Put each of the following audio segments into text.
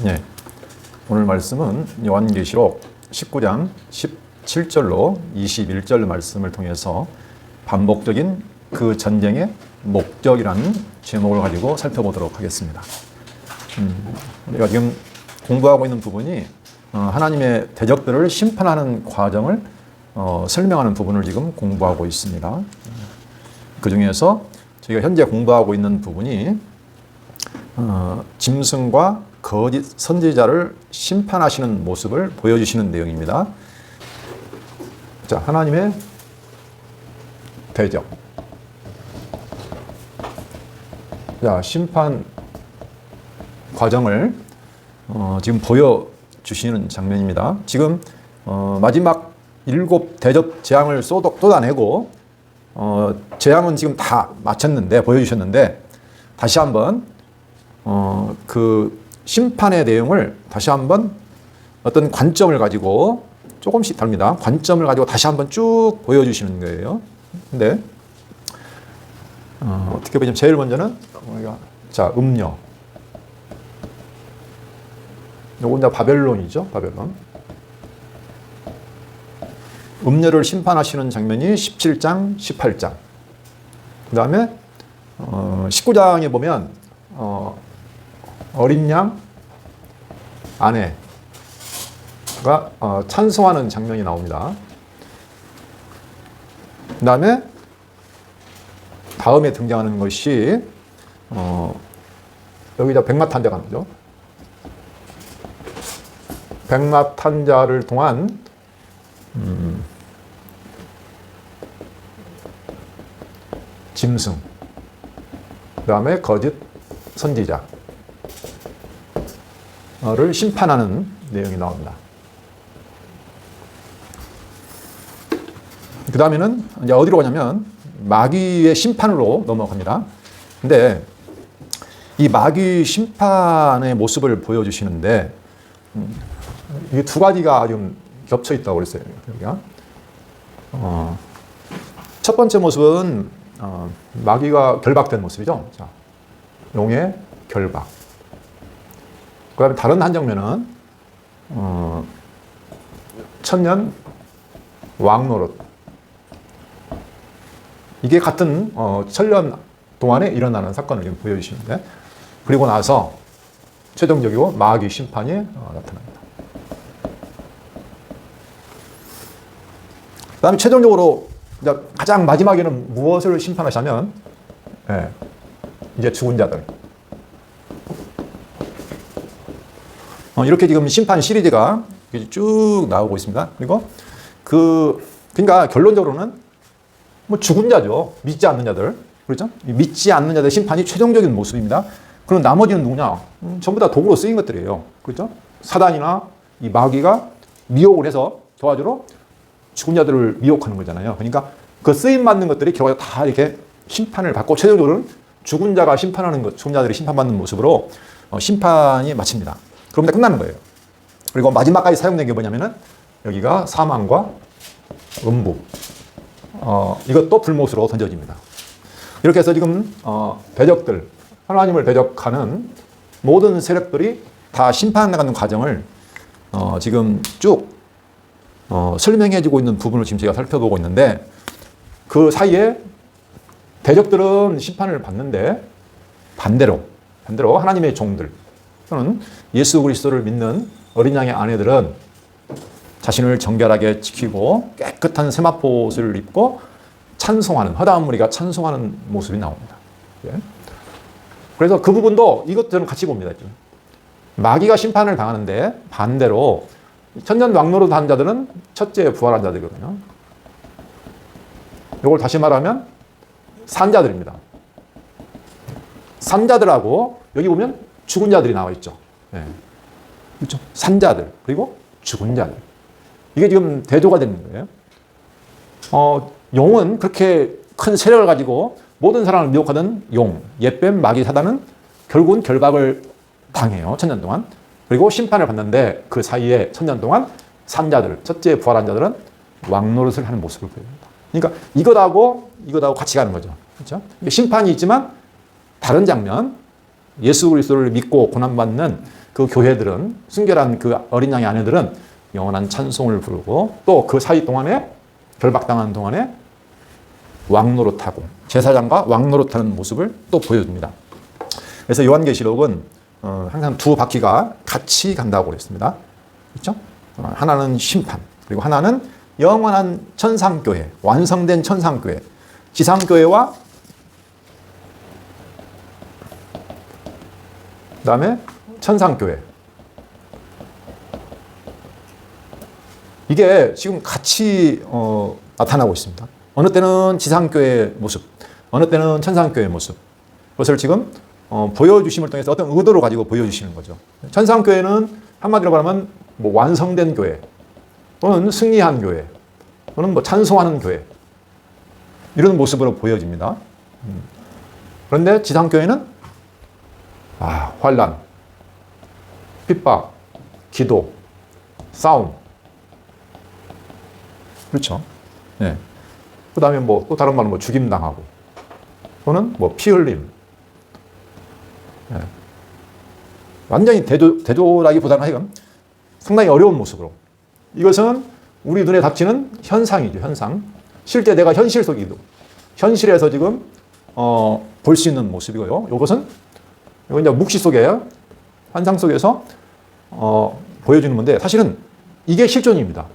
네, 오늘 말씀은 요한계시록 19장 17절로 21절 말씀을 통해서 반복적인 그 전쟁의 목적이라는 제목을 가지고 살펴보도록 하겠습니다. 우리가 지금 공부하고 있는 부분이 하나님의 대적들을 심판하는 과정을 설명하는 부분을 지금 공부하고 있습니다. 그 중에서 저희가 현재 공부하고 있는 부분이 짐승과 거짓 선지자를 심판하시는 모습을 보여주시는 내용입니다. 자, 하나님의 대적. 자, 심판 과정을 지금 보여주시는 장면입니다. 지금 마지막 7 대접 재앙을 쏟아내고 재앙은 지금 다 마쳤는데, 보여주셨는데, 다시 한번 그 심판의 내용을 다시 한번 어떤 관점을 가지고 조금씩 다릅니다. 관점을 가지고 다시 한번 쭉 보여주시는 거예요. 근데 어떻게 보면 제일 먼저는 자, 음녀. 요건 다 바벨론이죠. 바벨론. 음녀를 심판하시는 장면이 17장, 18장. 그 다음에 19장에 보면 어린 양 아내가 찬송하는 장면이 나옵니다. 그 다음에 등장하는 것이 여기다 백마탄자가 나오죠. 백마탄자를 통한 짐승, 그 다음에 거짓 선지자를 심판하는 내용이 나옵니다. 그 다음에는 이제 어디로 가냐면 마귀의 심판으로 넘어갑니다. 근데 이 마귀 심판의 모습을 보여주시는데 이게 두 가지가 좀 겹쳐 있다고 그랬어요. 여기가. 첫 번째 모습은 마귀가 결박된 모습이죠. 자, 용의 결박. 그 다음에 다른 한 장면은 천년 왕노릇. 이게 같은 천년 동안에 일어나는 사건을 지금 보여주시는데, 그리고 나서 최종적이고 마귀 심판이 나타납니다. 그 다음에 최종적으로 가장 마지막에는 무엇을 심판하시냐면, 이제 죽은 자들. 이렇게 지금 심판 시리즈가 쭉 나오고 있습니다. 그리고 그러니까 결론적으로는 뭐 죽은 자죠. 믿지 않는 자들. 그렇죠? 믿지 않는 자들 심판이 최종적인 모습입니다. 그럼 나머지는 누구냐? 전부 다 도구로 쓰인 것들이에요. 그렇죠? 사단이나 이 마귀가 미혹을 해서 도와주러 죽은 자들을 미혹하는 거잖아요. 그러니까 그 쓰임 받는 것들이 결국에 다 이렇게 심판을 받고 최종적으로는 죽은 자가 심판하는 것, 죽은 자들이 심판받는 모습으로 심판이 마칩니다. 그럼 다 끝나는 거예요. 그리고 마지막까지 사용된 게 뭐냐면은 여기가 사망과 음부. 이것도 불못으로 던져집니다. 이렇게 해서 지금 대적들, 하나님을 대적하는 모든 세력들이 다 심판나가는 과정을 지금 쭉 설명해주고 있는 부분을 지금 제가 살펴보고 있는데, 그 사이에 대적들은 심판을 받는데 반대로 하나님의 종들 또는 예수 그리스도를 믿는 어린 양의 아내들은 자신을 정결하게 지키고 깨끗한 세마포옷을 입고 찬송하는, 허다한 무리가 찬송하는 모습이 나옵니다. 그래서 그 부분도 이것들은 같이 봅니다. 마귀가 심판을 당하는데 반대로 천년 왕노릇 한 자들은 첫째 부활한 자들이거든요. 이걸 다시 말하면 산자들입니다. 산자들하고 여기 보면 죽은 자들이 나와 있죠. 그렇죠? 산자들 그리고 죽은 자들. 이게 지금 대조가 되는 거예요. 용은 그렇게 큰 세력을 가지고 모든 사람을 미혹하던 용, 옛뱀, 마귀, 사단은 결국은 결박을 당해요. 천년 동안. 그리고 심판을 받는데 그 사이에 천년 동안 산자들, 첫째 부활한 자들은 왕노릇을 하는 모습을 보입니다. 그러니까 이것하고 같이 가는 거죠. 그렇죠? 심판이 있지만 다른 장면, 예수 그리스도를 믿고 고난받는 그 교회들은, 순결한 그 어린 양의 아내들은 영원한 찬송을 부르고, 또 그 사이 동안에, 결박당하는 동안에 왕노릇하고 제사장과 왕노릇하는 모습을 또 보여줍니다. 그래서 요한계시록은 항상 두 바퀴가 같이 간다고 그랬습니다. 그렇죠? 하나는 심판, 그리고 하나는 영원한 천상교회, 완성된 천상교회. 지상교회와 그 다음에 천상교회. 이게 지금 같이 나타나고 있습니다. 어느 때는 지상교회의 모습, 어느 때는 천상교회의 모습. 그것을 지금 보여주심을 통해서 어떤 의도를 가지고 보여주시는 거죠. 천상교회는 한마디로 말하면 뭐 완성된 교회, 또는 승리한 교회, 또는 뭐 찬송하는 교회, 이런 모습으로 보여집니다. 그런데 지상교회는 환난, 핍박, 기도, 싸움. 그렇죠. 네. 그 다음에 뭐 또 다른 말은 뭐 죽임당하고, 또는 뭐 피 흘림. 네. 완전히 대조라기보다는 하여간 상당히 어려운 모습으로. 이것은 우리 눈에 닥치는 현상이죠, 현상. 실제 내가 현실 속이기도. 현실에서 지금 볼 수 있는 모습이고요. 이것은 이거 이제 묵시 속에, 환상 속에서 보여주는 건데, 사실은 이게 실존입니다.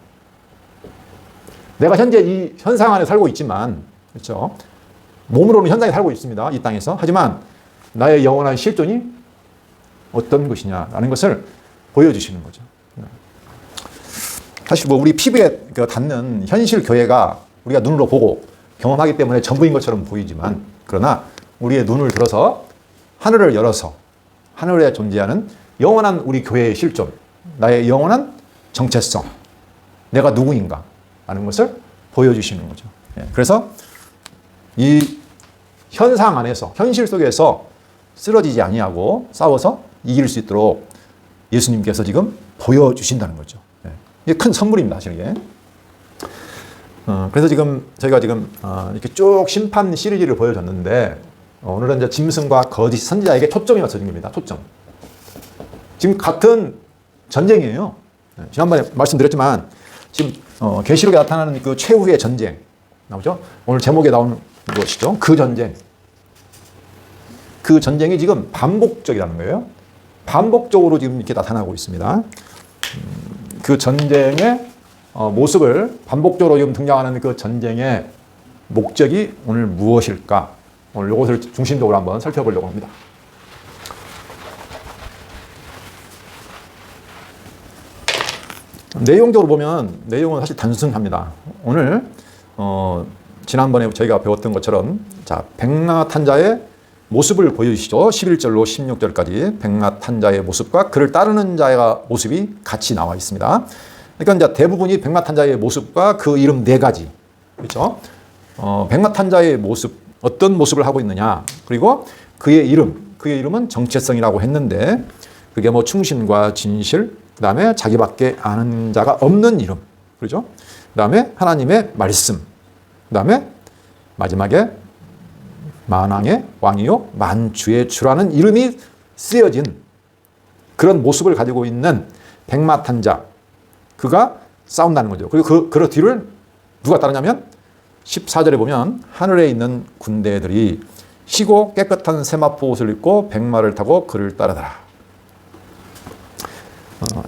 내가 현재 이 현상 안에 살고 있지만, 그렇죠? 몸으로는 현장에 살고 있습니다, 이 땅에서. 하지만 나의 영원한 실존이 어떤 것이냐라는 것을 보여주시는 거죠. 사실 뭐 우리 피부에 닿는 현실 교회가 우리가 눈으로 보고 경험하기 때문에 전부인 것처럼 보이지만, 그러나 우리의 눈을 들어서 하늘을 열어서 하늘에 존재하는 영원한 우리 교회의 실존, 나의 영원한 정체성, 내가 누구인가 하는 것을 보여주시는 거죠. 그래서 이 현상 안에서, 현실 속에서 쓰러지지 아니하고 싸워서 이길 수 있도록 예수님께서 지금 보여주신다는 거죠. 이게 큰 선물입니다, 사실 이게. 그래서 지금 저희가 지금 이렇게 쭉 심판 시리즈를 보여줬는데, 오늘은 이제 짐승과 거짓 선지자에게 초점이 맞춰진 겁니다. 초점. 지금 같은 전쟁이에요. 지난번에 말씀드렸지만 지금 계시록에 나타나는 그 최후의 전쟁 나오죠. 오늘 제목에 나오는 것이죠. 그 전쟁. 그 전쟁이 지금 반복적이라는 거예요. 반복적으로 지금 이렇게 나타나고 있습니다. 그 전쟁의 모습을, 반복적으로 지금 등장하는 그 전쟁의 목적이 오늘 무엇일까? 오늘 이것을 중심적으로 한번 살펴보려고 합니다. 내용적으로 보면 내용은 사실 단순합니다. 오늘 지난번에 저희가 배웠던 것처럼, 자, 백마탄 자의 모습을 보여주시죠. 11절로 16절까지 백마탄 자의 모습과 그를 따르는 자의 모습이 같이 나와 있습니다. 그러니까 이제 대부분이 백마탄 자의 모습과 그 이름 네 가지, 그렇죠? 백마탄 자의 모습, 어떤 모습을 하고 있느냐, 그리고 그의 이름은 정체성이라고 했는데, 그게 뭐 충신과 진실, 그 다음에 자기밖에 아는 자가 없는 이름, 그렇죠? 그 다음에 하나님의 말씀, 그 다음에 마지막에 만왕의 왕이요 만주의 주라는 이름이 쓰여진 그런 모습을 가지고 있는 백마탄 자, 그가 싸운다는 거죠. 그리고 그 뒤를 누가 따르냐면 14절에 보면 하늘에 있는 군대들이 희고 깨끗한 세마포 옷을 입고 백마를 타고 그를 따르더라.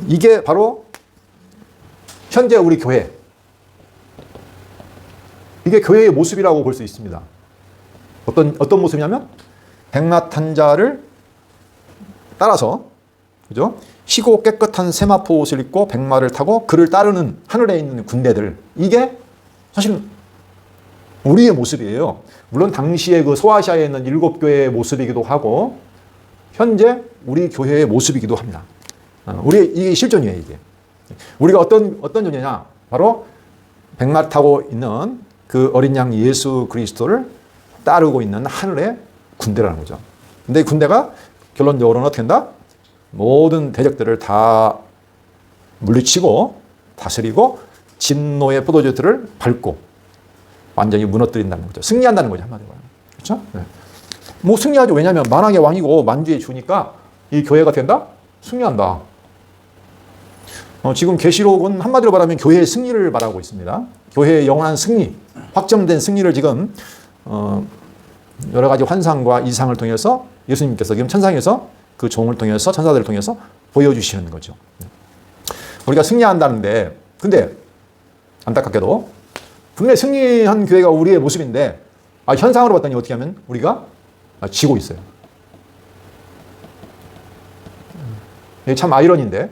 이게 바로 현재 우리 교회, 이게 교회의 모습이라고 볼 수 있습니다. 어떤 모습이냐면 백마탄 자를 따라서, 그죠? 희고 깨끗한 세마포 옷을 입고 백마를 타고 그를 따르는 하늘에 있는 군대들, 이게 사실 우리의 모습이에요. 물론 당시에 그 소아시아에 있는 7교회의 모습이기도 하고, 현재 우리 교회의 모습이기도 합니다. 이게 실존이에요, 이게. 우리가 어떤 존재냐? 바로 백마 타고 있는 그 어린 양 예수 그리스도를 따르고 있는 하늘의 군대라는 거죠. 근데 이 군대가 결론적으로는 어떻게 한다? 모든 대적들을 다 물리치고 다스리고 진노의 포도주들을 밟고 완전히 무너뜨린다는 거죠. 승리한다는 거죠, 한마디로. 그렇죠? 네. 뭐 승리하죠. 왜냐하면 만왕의 왕이고 만주의 주니까 이 교회가 된다? 승리한다. 지금 계시록은 한마디로 말하면 교회의 승리를 말하고 있습니다. 교회의 영원한 승리, 확정된 승리를 지금 여러 가지 환상과 이상을 통해서 예수님께서 지금 천상에서 그 종을 통해서 천사들을 통해서 보여주시는 거죠. 우리가 승리한다는데, 근데 안타깝게도 분명히 승리한 교회가 우리의 모습인데 현상으로 봤더니 어떻게 하면 우리가 지고 있어요. 이게 참 아이러니인데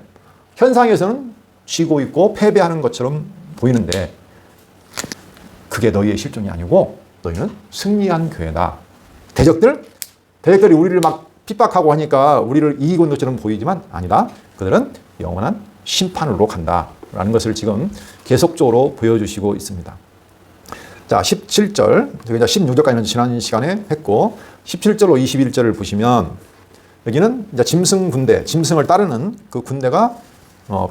현상에서는 지고 있고 패배하는 것처럼 보이는데 그게 너희의 실종이 아니고 너희는 승리한 교회다. 대적들이 우리를 막 핍박하고 하니까 우리를 이기고 있는 것처럼 보이지만 아니다. 그들은 영원한 심판으로 간다라는 것을 지금 계속적으로 보여주시고 있습니다. 자, 17절, 저기 이제 16절까지는 지난 시간에 했고 17절로 21절을 보시면 여기는 이제 짐승 군대, 짐승을 따르는 그 군대가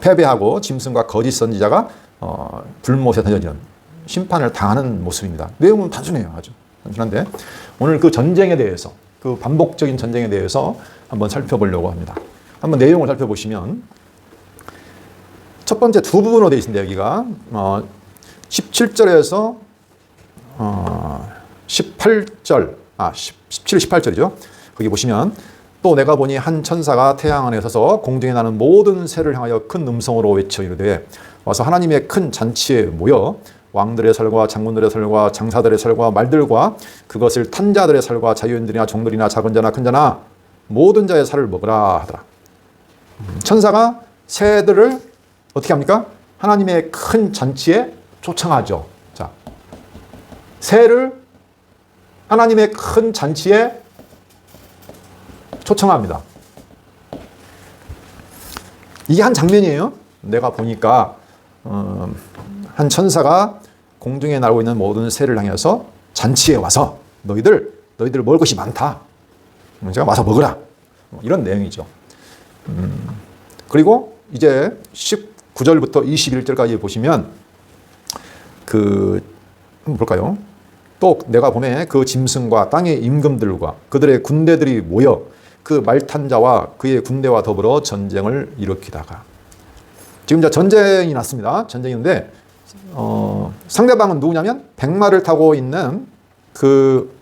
패배하고 짐승과 거짓 선지자가 불못에 던져지는 심판을 당하는 모습입니다. 내용은 단순해요. 아주 단순한데 오늘 그 전쟁에 대해서, 그 반복적인 전쟁에 대해서 한번 살펴보려고 합니다. 한번 내용을 살펴보시면 첫 번째 두 부분으로 되어 있습니다. 여기가 17절에서 18절, 17, 18절이죠. 거기 보시면 또 내가 보니 한 천사가 태양 안에 서서 공중에 나는 모든 새를 향하여 큰 음성으로 외쳐 이르되 와서 하나님의 큰 잔치에 모여 왕들의 살과 장군들의 살과 장사들의 살과 말들과 그것을 탄 자들의 살과 자유인들이나 종들이나 작은 자나 큰 자나 모든 자의 살을 먹으라 하더라. 천사가 새들을 어떻게 합니까? 하나님의 큰 잔치에 초청하죠. 자, 새를 하나님의 큰 잔치에 초청합니다. 이게 한 장면이에요. 내가 보니까 한 천사가 공중에 날고 있는 모든 새를 향해서 잔치에 와서 너희들 먹을 것이 많다. 제가 와서 먹으라. 이런 내용이죠. 그리고 이제 19절부터 21절까지 보시면 한번 볼까요? 또 내가 보매 그 짐승과 땅의 임금들과 그들의 군대들이 모여 그 말탄 자와 그의 군대와 더불어 전쟁을 일으키다가 지금 이제 전쟁이 났습니다. 전쟁인데 상대방은 누구냐면 백마를 타고 있는 그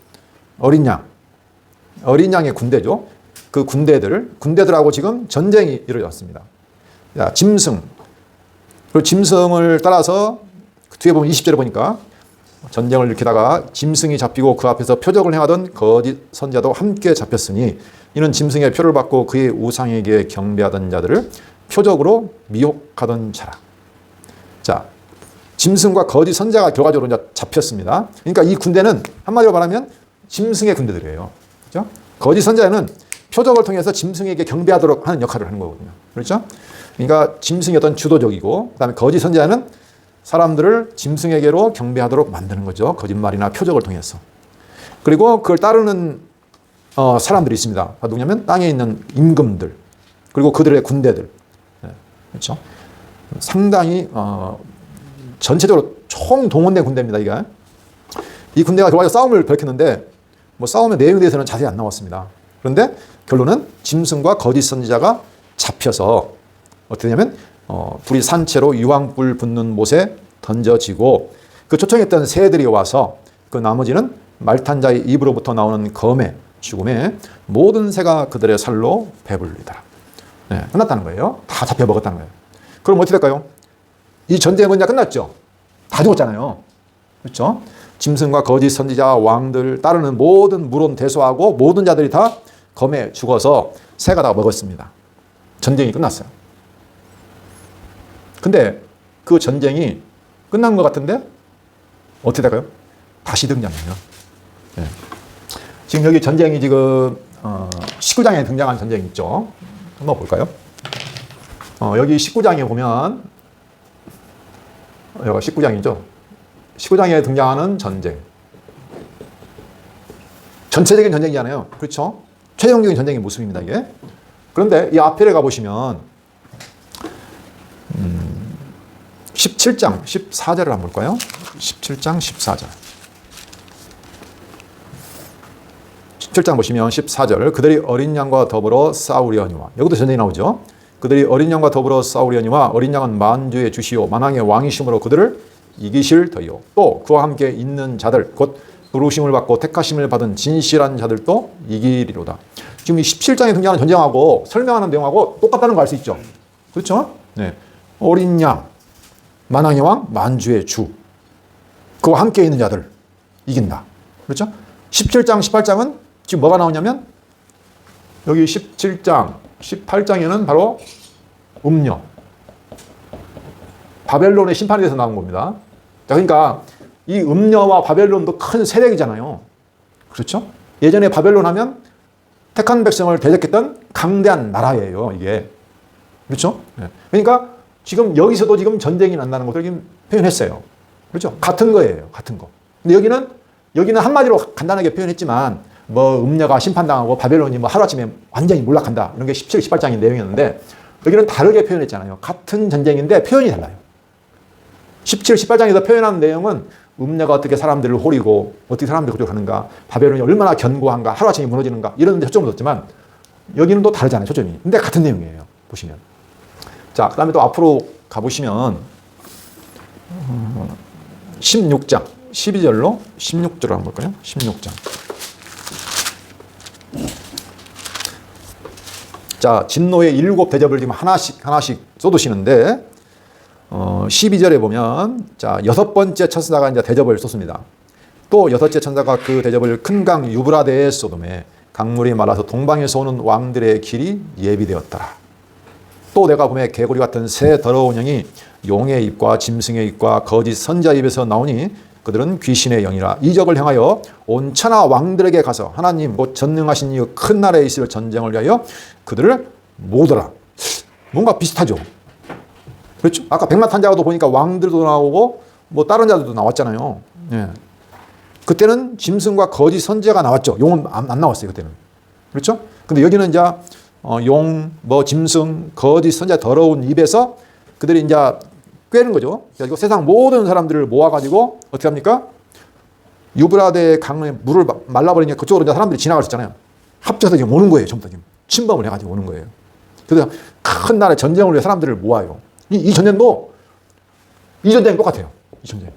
어린 양의 군대죠. 그 군대들하고 지금 전쟁이 이루어졌습니다. 자, 짐승. 그리고 짐승을 따라서 뒤에 보면 20절에 보니까 전쟁을 일으키다가 짐승이 잡히고 그 앞에서 표적을 행하던 거짓 선지자도 함께 잡혔으니 이는 짐승의 표를 받고 그의 우상에게 경배하던 자들을 표적으로 미혹하던 자라. 자, 짐승과 거짓 선지자가 결과적으로 이제 잡혔습니다. 그러니까 이 군대는 한마디로 말하면 짐승의 군대들이에요. 그렇죠? 거짓 선지자는 표적을 통해서 짐승에게 경배하도록 하는 역할을 하는 거거든요. 그렇죠? 그러니까 짐승이 어떤 주도적이고 그다음에 거짓 선지자는 사람들을 짐승에게로 경배하도록 만드는 거죠. 거짓말이나 표적을 통해서. 그리고 그걸 따르는 사람들이 있습니다. 누구냐면 땅에 있는 임금들 그리고 그들의 군대들. 그렇죠? 상당히 전체적으로 총동원된 군대입니다. 이게. 이 군대가 결과적으로 싸움을 벌였는데 뭐 싸움의 내용에 대해서는 자세히 안 나왔습니다. 그런데 결론은 짐승과 거짓 선지자가 잡혀서 어떻게 되냐면 불이 산채로 유황불 붙는 못에 던져지고 그 초청했던 새들이 와서 그 나머지는 말탄 자의 입으로부터 나오는 검에 죽음에 모든 새가 그들의 살로 배불리더라. 네, 끝났다는 거예요. 다 잡혀 먹었다는 거예요. 그럼 어떻게 될까요? 이 전쟁은 이제 끝났죠. 다 죽었잖아요. 그렇죠? 짐승과 거짓 선지자, 왕들 따르는 모든 물론 대소하고 모든 자들이 다 검에 죽어서 새가 다 먹었습니다. 전쟁이 끝났어요. 근데 그 전쟁이 끝난 것 같은데 어떻게 될까요? 다시 등장해요. 네. 지금 여기 전쟁이 지금 19장에 등장한 전쟁 있죠. 한번 볼까요? 여기 19장에 보면 여기가 19장이죠. 19장에 등장하는 전쟁. 전체적인 전쟁이잖아요. 그렇죠? 최종적인 전쟁의 모습입니다. 이게. 그런데 이 앞에 가보시면 17장 14절을 한번 볼까요? 17장 14절. 17장 보시면 14절 그들이 어린 양과 더불어 싸우려니와 여기도 전쟁이 나오죠. 그들이 어린 양과 더불어 싸우려니와 어린 양은 만주의 주시오 만왕의 왕이심으로 그들을 이기실 터이요 또 그와 함께 있는 자들 곧 부르심을 받고 택하심을 받은 진실한 자들도 이기리로다. 지금 이 17장에 등장하는 전쟁하고 설명하는 내용하고 똑같다는 거 알 수 있죠. 그렇죠? 네. 어린 양, 만왕의 왕, 만주의 주 그와 함께 있는 자들 이긴다. 그렇죠? 17장, 18장은 지금 뭐가 나오냐면 여기 17장, 18장에는 바로 음녀, 바벨론의 심판에 대해서 나온 겁니다. 자, 그러니까 이 음녀와 바벨론도 큰 세력이잖아요. 그렇죠? 예전에 바벨론 하면 택한 백성을 대적했던 강대한 나라예요, 이게. 그렇죠? 그러니까 지금 여기서도 지금 전쟁이 난다는 것을 지금 표현했어요. 그렇죠? 같은 거예요, 같은 거. 근데 여기는 한마디로 간단하게 표현했지만 뭐 음녀가 심판당하고 바벨론이 뭐 하루아침에 완전히 몰락한다. 이런 게 17, 18장의 내용이었는데 여기는 다르게 표현했잖아요. 같은 전쟁인데 표현이 달라요. 17, 18장에서 표현한 내용은 음녀가 어떻게 사람들을 호리고 어떻게 사람들을 고족하는가, 바벨론이 얼마나 견고한가, 하루아침에 무너지는가 이런 데 초점을 뒀지만 여기는 또 다르잖아요, 초점이. 근데 같은 내용이에요, 보시면. 자, 그 다음에 또 앞으로 가보시면 16장 12절로 16절로 한번 볼까요? 16장. 자, 진노의 7 대접을 지금 하나씩 쏟으시는데 12절에 보면 자, 6번째 천사가 이제 대접을 쏟습니다. 또 6째 천사가 그 대접을 큰 강 유브라데에 쏟음에 강물이 말라서 동방에서 오는 왕들의 길이 예비되었더라. 또 내가 보매 개구리 같은 새 더러운 영이 용의 입과 짐승의 입과 거짓 선자 입에서 나오니 그들은 귀신의 영이라 이적을 행하여 온 천하 왕들에게 가서 하나님 곧 전능하신 이 큰 나라에 있을 전쟁을 위하여 그들을 모으더라. 뭔가 비슷하죠. 그렇죠? 아까 백마탄자도 보니까 왕들도 나오고 뭐 다른 자들도 나왔잖아요. 예. 그때는 짐승과 거짓 선지자가 나왔죠. 용은 안 나왔어요, 그때는. 그렇죠? 근데 여기는 이제 용, 뭐 짐승, 거짓 선지자 더러운 입에서 그들이 이제 꿰는 거죠. 그리고 세상 모든 사람들을 모아가지고 어떻게 합니까? 유브라데 강에 물을 말라버리니까 그쪽으로 이제 사람들이 지나갈 수 있잖아요. 합쳐서 지금 오는 거예요. 전부 다 지금 침범을 해가지고 오는 거예요. 그래서 큰 나라의 전쟁을 위해 사람들을 모아요. 이 전쟁도 이 전쟁이 똑같아요. 이 전쟁.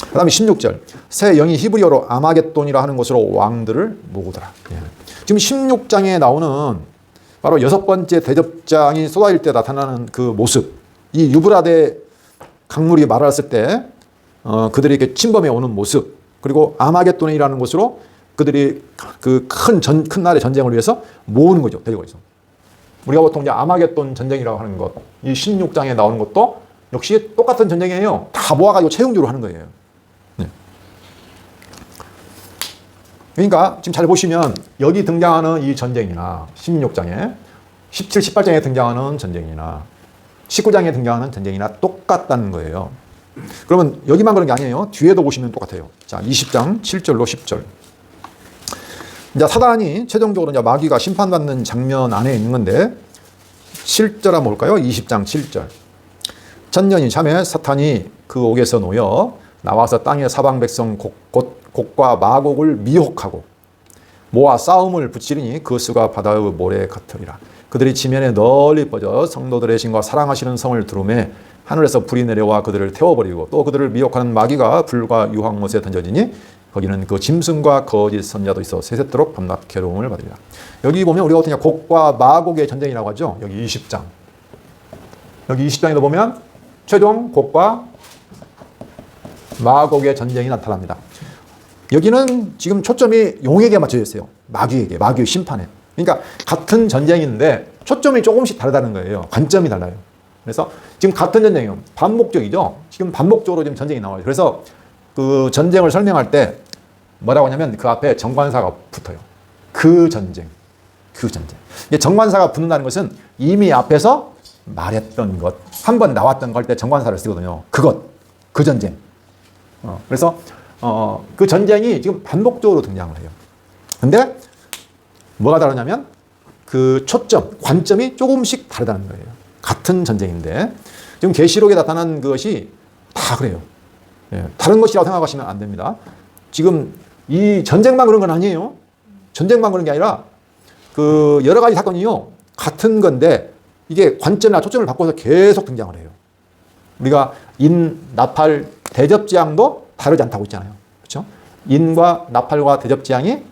그 다음에 16절 새 영이 히브리어로 아마겟돈이라 하는 것으로 왕들을 모으더라. 예. 지금 16장에 나오는 바로 6번째 대접장이 쏟아질 때 나타나는 그 모습, 이 유브라데 강물이 말았을 때 그들이 이렇게 침범해 오는 모습, 그리고 아마겟돈이라는 곳으로 그들이 그 큰 나라의 전쟁을 위해서 모으는 거죠. 데리고 있어. 우리가 보통 이제 아마겟돈 전쟁이라고 하는 것, 이 16장에 나오는 것도 역시 똑같은 전쟁이에요. 다 모아가지고 채용주로 하는 거예요. 네. 그러니까 지금 잘 보시면 여기 등장하는 이 전쟁이나 16장에 17, 18장에 등장하는 전쟁이나 19장에 등장하는 전쟁이나 똑같다는 거예요. 그러면 여기만 그런 게 아니에요. 뒤에도 보시면 똑같아요. 자, 20장 7절로 10절. 이제 사단이 최종적으로 이제 마귀가 심판받는 장면 안에 있는 건데 7절 한번 볼까요? 20장 7절. 천년이 참에 사탄이 그 옥에서 놓여 나와서 땅의 사방 백성 곡과 마곡을 미혹하고 모아 싸움을 붙이리니 그 수가 바다의 모래 같으리라. 그들이 지면에 널리 뻗어 성도들의 신과 사랑하시는 성을 두루매 하늘에서 불이 내려와 그들을 태워버리고 또 그들을 미혹하는 마귀가 불과 유황못에 던져지니 거기는 그 짐승과 거짓 선자도 있어 세세토록 밤낮 괴로움을 받으리라. 여기 보면 우리가 어떻게 곡과 마곡의 전쟁이라고 하죠. 여기 20장. 여기 20장에도 보면 최종 곡과 마곡의 전쟁이 나타납니다. 여기는 지금 초점이 용에게 맞춰져 있어요. 마귀에게, 마귀의 심판에. 그러니까 같은 전쟁인데 초점이 조금씩 다르다는 거예요. 관점이 달라요. 그래서 지금 같은 전쟁이에요. 반목적이죠. 지금 반목적으로 지금 전쟁이 나와요. 그래서 그 전쟁을 설명할 때 뭐라고 하냐면 그 앞에 정관사가 붙어요. 그 전쟁. 정관사가 붙는다는 것은 이미 앞에서 말했던 것, 한번 나왔던 걸 때 정관사를 쓰거든요. 그 전쟁. 그래서 그 전쟁이 지금 반복적으로 등장을 해요. 근데 뭐가 다르냐면 그 초점, 관점이 조금씩 다르다는 거예요. 같은 전쟁인데 지금 계시록에 나타난 것이 다 그래요. 다른 것이라고 생각하시면 안 됩니다. 지금 이 전쟁만 그런 건 아니에요. 전쟁만 그런 게 아니라 그 여러 가지 사건이요. 같은 건데 이게 관점이나 초점을 바꿔서 계속 등장을 해요. 우리가 인, 나팔, 대접지향도 다르지 않다고 있잖아요. 그렇죠? 인과 나팔과 대접지향이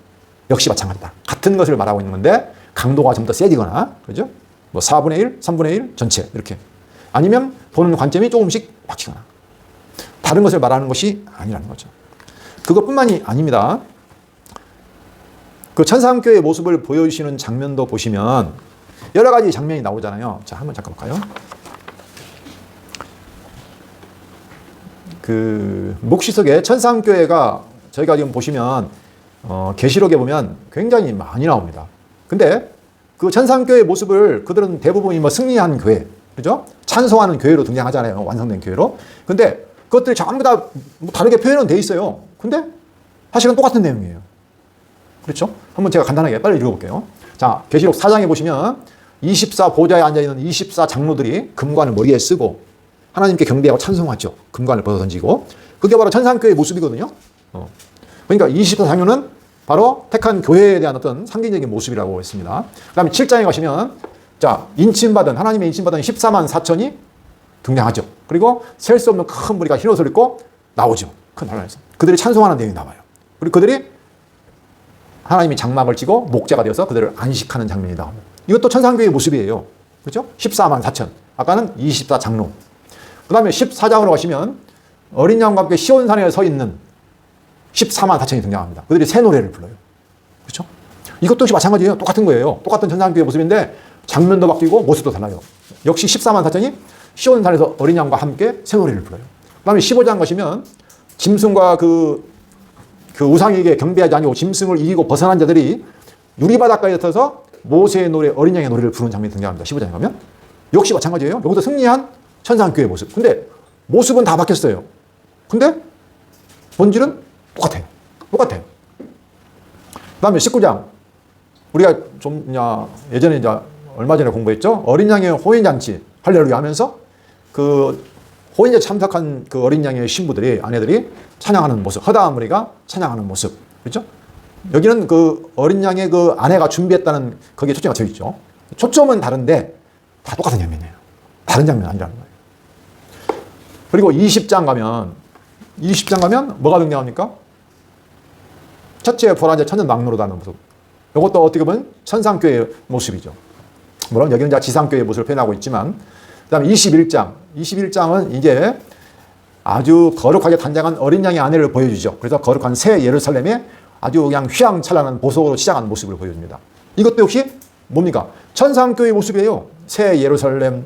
역시 마찬가지다. 같은 것을 말하고 있는 건데 강도가 좀 더 세지거나, 그죠? 뭐 4분의 1, 3분의 1 전체 이렇게. 아니면 보는 관점이 조금씩 바뀌거나. 다른 것을 말하는 것이 아니라는 거죠. 그것뿐만이 아닙니다. 그 천상교의 모습을 보여주시는 장면도 보시면 여러 가지 장면이 나오잖아요. 자, 한번 잠깐 볼까요? 그 묵시석에 천상교회가 저희가 지금 보시면 계시록에 보면 굉장히 많이 나옵니다. 근데 그 천상교회 모습을 그들은 대부분이 뭐 승리한 교회, 그죠? 찬송하는 교회로 등장하잖아요. 완성된 교회로. 근데 그것들이 전부 다 다르게 표현은 돼 있어요. 근데 사실은 똑같은 내용이에요. 그렇죠? 한번 제가 간단하게 빨리 읽어볼게요. 자, 계시록 4장에 보시면 24 보좌에 앉아있는 24 장로들이 금관을 머리에 쓰고 하나님께 경배하고 찬송하죠. 금관을 벗어 던지고. 그게 바로 천상교회의 모습이거든요. 그러니까 24 장로는 바로 택한 교회에 대한 어떤 상징적인 모습이라고 했습니다. 그 다음에 7장에 가시면 자, 인침받은, 하나님의 인침받은 14만 4천이 등장하죠. 그리고 셀 수 없는 큰 무리가 흰 옷을 입고 나오죠. 큰 환란에서. 그들이 찬송하는 내용이 나와요. 그리고 그들이 하나님이 장막을 찌고 목자가 되어서 그들을 안식하는 장면이 나옵니다. 이것도 천상교회의 모습이에요. 그렇죠? 14만 4천. 아까는 24 장로. 그 다음에 14장으로 가시면 어린 양과 함께 시온산에 서 있는 14만 4천이 등장합니다. 그들이 새 노래를 불러요. 그렇죠? 이것도 역시 마찬가지예요. 똑같은 거예요. 똑같은 천상교회의 모습인데 장면도 바뀌고 모습도 달라요. 역시 14만 4천이 시온산에서 어린 양과 함께 새 노래를 불러요. 그 다음에 15장 가시면 짐승과 그 우상에게 경배하지 아니고 짐승을 이기고 벗어난 자들이 유리바닷가에 서서 모세의 노래, 어린 양의 노래를 부르는 장면이 등장합니다. 15장에 가면. 역시 마찬가지예요. 여기서 승리한 천상교회의 모습. 근데 모습은 다 바뀌었어요. 근데 본질은 똑같아요. 똑같아요. 그 다음에 19장. 우리가 좀 예전에 이제 얼마 전에 공부했죠. 어린 양의 호인잔치 할렐루야 하면서 그 호인잔치 참석한 그 어린 양의 신부들이, 아내들이 찬양하는 모습, 허다한 무리가 찬양하는 모습. 그렇죠? 여기는 그 어린 양의 그 아내가 준비했다는 거기에 초점이 맞춰 있죠. 초점은 다른데 다 똑같은 장면이에요. 다른 장면 아니라는 거예요. 그리고 20장 가면 뭐가 등장합니까? 첫째 보라제 천년 막노로다는 모습. 이것도 어떻게 보면 천상교회의 모습이죠. 물론 여기는 지상교회의 모습을 표현하고 있지만, 그 다음에 21장은 이제 아주 거룩하게 단장한 어린 양의 아내를 보여주죠. 그래서 거룩한 새 예루살렘에 아주 그냥 휘황찬란한 보석으로 치장한 모습을 보여줍니다. 이것도 역시 뭡니까? 천상교회의 모습이에요. 새 예루살렘,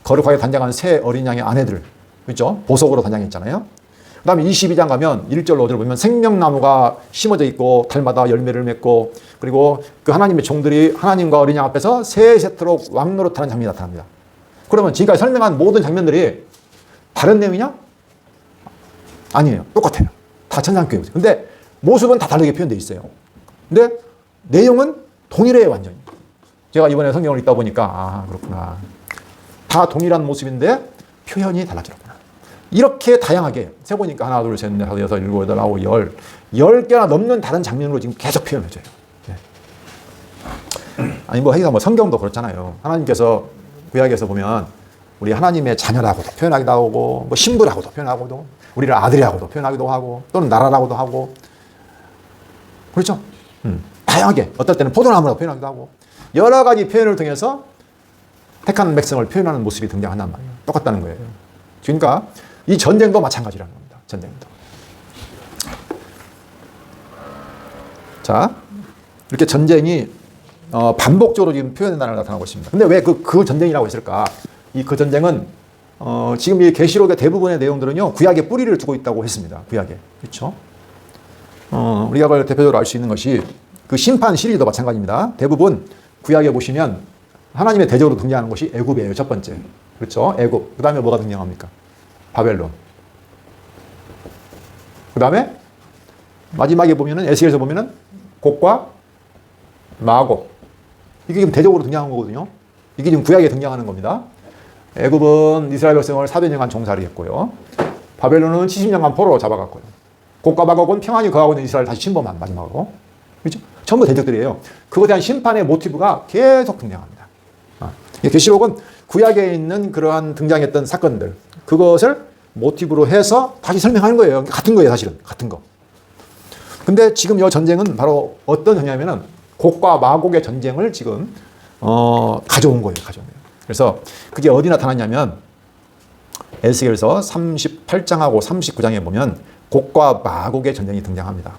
거룩하게 단장한 새 어린 양의 아내들. 그렇죠? 보석으로 단장했잖아요. 그 다음에 22장 가면 1절로 5절 보면 생명나무가 심어져 있고 달마다 열매를 맺고, 그리고 그 하나님의 종들이 하나님과 어린 양 앞에서 세세토록 왕노릇하는 장면이 나타납니다. 그러면 지금까지 설명한 모든 장면들이 다른 내용이냐? 아니에요. 똑같아요. 다 천상교회. 근데 모습은 다 다르게 표현되어 있어요. 근데 내용은 동일해요, 완전히. 제가 이번에 성경을 읽다 보니까 그렇구나. 다 동일한 모습인데 표현이 달라졌구나. 이렇게 다양하게 세보니까 하나, 둘, 셋, 넷, 다섯, 여섯, 일곱, 여덟, 아홉, 10개나 넘는 다른 장면으로 지금 계속 표현해줘요. 아니 하기가 성경도 그렇잖아요. 하나님께서 구약에서 보면 우리 하나님의 자녀라고도 표현하기도 하고, 신부라고도 표현하고도, 우리를 아들이라고도 표현하기도 하고, 또는 나라라고도 하고, 그렇죠? 다양하게, 어떨 때는 포도나무라고 표현하기도 하고, 여러 가지 표현을 통해서 택한 백성을 표현하는 모습이 등장한단 말이에요. 똑같다는 거예요. 그러니까 이 전쟁도 마찬가지라는 겁니다. 전쟁도. 자, 이렇게 전쟁이 반복적으로 지금 표현된다는 걸 나타나고 있습니다. 근데 왜 그 전쟁이라고 했을까? 그 전쟁은 지금 이 계시록의 대부분의 내용들은요, 구약에 뿌리를 두고 있다고 했습니다. 구약에. 그렇죠? 우리가 그걸 대표적으로 알 수 있는 것이 그 심판 시리즈도 마찬가지입니다. 대부분 구약에 보시면 하나님의 대적으로 등장하는 것이 애굽이에요. 첫 번째. 그렇죠? 애굽. 그 다음에 뭐가 등장합니까? 바벨론. 그 다음에 마지막에 보면은 에스겔에서 보면은 곡과 마곡. 이게 지금 대적으로 등장한 거거든요. 이게 지금 구약에 등장하는 겁니다. 애굽은 이스라엘 백성을 400년간 종살이 했고요. 바벨론은 70년간 포로로 잡아갔고요. 곡과 마곡은 평안히 거하고 있는 이스라엘 다시 침범한 마지막으로. 그렇죠? 전부 대적들이에요. 그것에 대한 심판의 모티브가 계속 등장합니다. 계시록은 구약에 있는 그러한 등장했던 사건들, 그것을 모티브로 해서 다시 설명하는 거예요. 같은 거예요, 사실은. 같은 거. 근데 지금 이 전쟁은 바로 어떤 전쟁이냐면은 곡과 마곡의 전쟁을 지금 가져온 거예요. 그래서 그게 어디 나타났냐면 에스겔서 38장하고 39장에 보면 곡과 마곡의 전쟁이 등장합니다.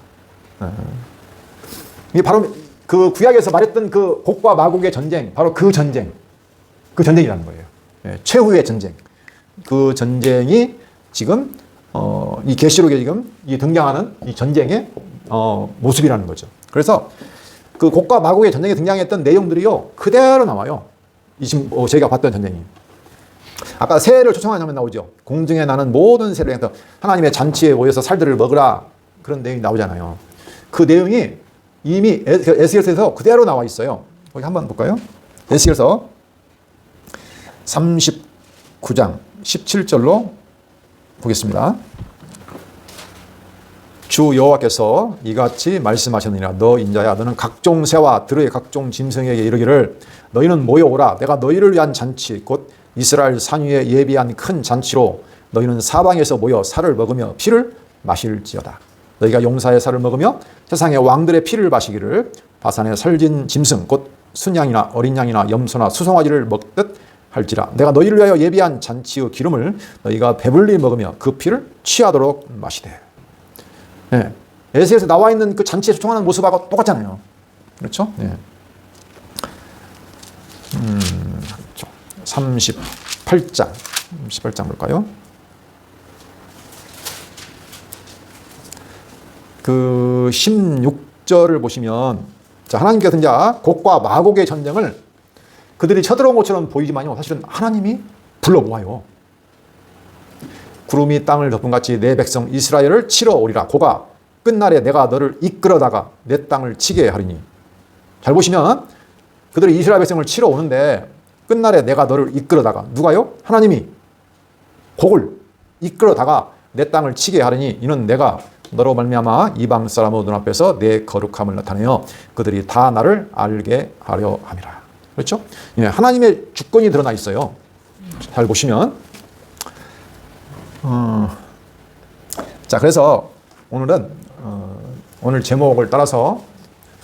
이게 바로 그 구약에서 말했던 그 곡과 마곡의 전쟁, 바로 그 전쟁이라는 거예요. 최후의 전쟁. 그 전쟁이 지금 이 계시록에 지금 이 등장하는 이 전쟁의 모습이라는 거죠. 그래서 그 곡과 마곡의 전쟁에 등장했던 내용들이요 그대로 나와요. 지금 저희가 봤던 전쟁이. 아까 새를 초청하는 장면 나오죠. 공중에 나는 모든 새를 향해서 하나님의 잔치에 모여서 살들을 먹으라, 그런 내용이 나오잖아요. 그 내용이 이미 에스겔서에서 그대로 나와 있어요. 거기 한번 볼까요? 에스겔서 39장 17절로 보겠습니다. 주 여호와께서 이같이 말씀하셨느니라. 너 인자야, 너는 각종 새와 들의 각종 짐승에게 이르기를 너희는 모여오라. 내가 너희를 위한 잔치 곧 이스라엘 산 위에 예비한 큰 잔치로 너희는 사방에서 모여 살을 먹으며 피를 마실지어다. 너희가 용사의 살을 먹으며 세상의 왕들의 피를 마시기를 바산의 살진 짐승 곧 순양이나 어린 양이나 염소나 수송아지를 먹듯 할지라. 내가 너희를 위하여 예비한 잔치의 기름을 너희가 배불리 먹으며 그 피를 취하도록 마시되. 네. 에스겔에서 나와 있는 그 잔치에 초청하는 모습하고 똑같잖아요. 그렇죠? 네. 38장 볼까요? 그 16절을 보시면, 자, 하나님께서 이제 곡과 마곡의 전쟁을 그들이 쳐들어온 것처럼 보이지만요, 사실은 하나님이 불러 모아요. 구름이 땅을 덮음같이 내 백성 이스라엘을 치러 오리라. 고가 끝날에 내가 너를 이끌어다가 내 땅을 치게 하리니. 잘 보시면 그들이 이스라엘 백성을 치러 오는데 끝날에 내가 너를 이끌어다가, 누가요? 하나님이 곡을 이끌어다가 내 땅을 치게 하리니 이는 내가 너로 말미암아 이방 사람의 눈앞에서 내 거룩함을 나타내어 그들이 다 나를 알게 하려 함이라. 그렇죠? 예, 하나님의 주권이 드러나 있어요. 잘 보시면 자, 그래서 오늘은 오늘 제목을 따라서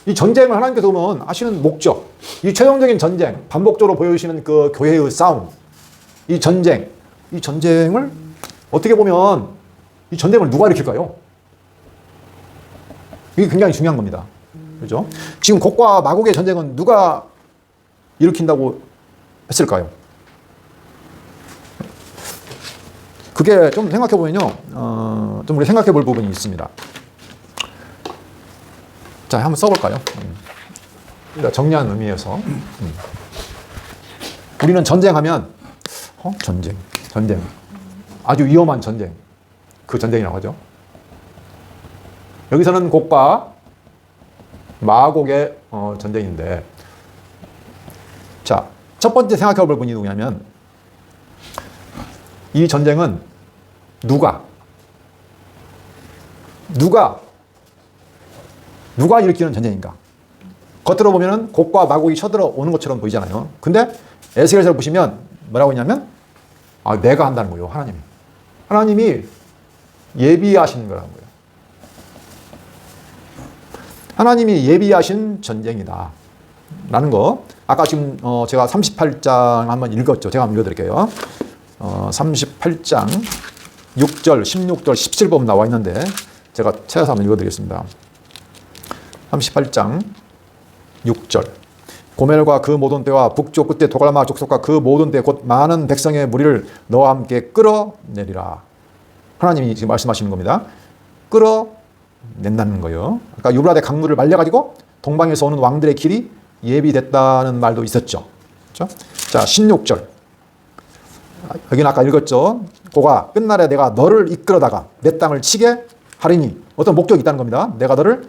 이 전쟁을 하나님께서 보면 아시는 목적, 이 최종적인 전쟁, 반복적으로 보여주시는 그 교회의 싸움, 이 전쟁을 어떻게 보면 이 전쟁을 누가 일으킬까요? 이게 굉장히 중요한 겁니다. 그렇죠? 지금 곡과 마곡의 전쟁은 누가 일으킨다고 했을까요? 그게 좀 생각해보면요, 좀 우리 생각해볼 부분이 있습니다. 자, 한번 써볼까요? 정리한 의미에서. 우리는 전쟁하면, 전쟁. 아주 위험한 전쟁. 그 전쟁이라고 하죠. 여기서는 곡과 마곡의 전쟁인데, 자, 첫 번째 생각해볼 부분이 누구냐면, 이 전쟁은 누가 일으키는 전쟁인가? 겉으로 보면은 곡과 마곡이 쳐들어오는 것처럼 보이잖아요. 근데 에스겔서를 보시면 뭐라고 했냐면, 내가 한다는 거예요. 하나님이 예비하신 거라는 거예요. 하나님이 예비하신 전쟁이다 라는 거. 아까 지금 제가 38장 한번 읽었죠. 제가 한번 읽어드릴게요. 38장 6절, 16절, 17번 나와 있는데 제가 찾아서 한번 읽어드리겠습니다. 38장 6절. 고멜과 그 모든 때와 북쪽 끝에 도갈마 족속과 그 모든 때 곧 많은 백성의 무리를 너와 함께 끌어내리라. 하나님이 지금 말씀하시는 겁니다. 끌어낸다는 거예요. 아까 유브라데 강물을 말려가지고 동방에서 오는 왕들의 길이 예비됐다는 말도 있었죠. 그렇죠? 자, 16절. 여기는 아까 읽었죠. 고가 끝날에 내가 너를 이끌어다가 내 땅을 치게 하리니. 어떤 목적이 있다는 겁니다. 내가 너를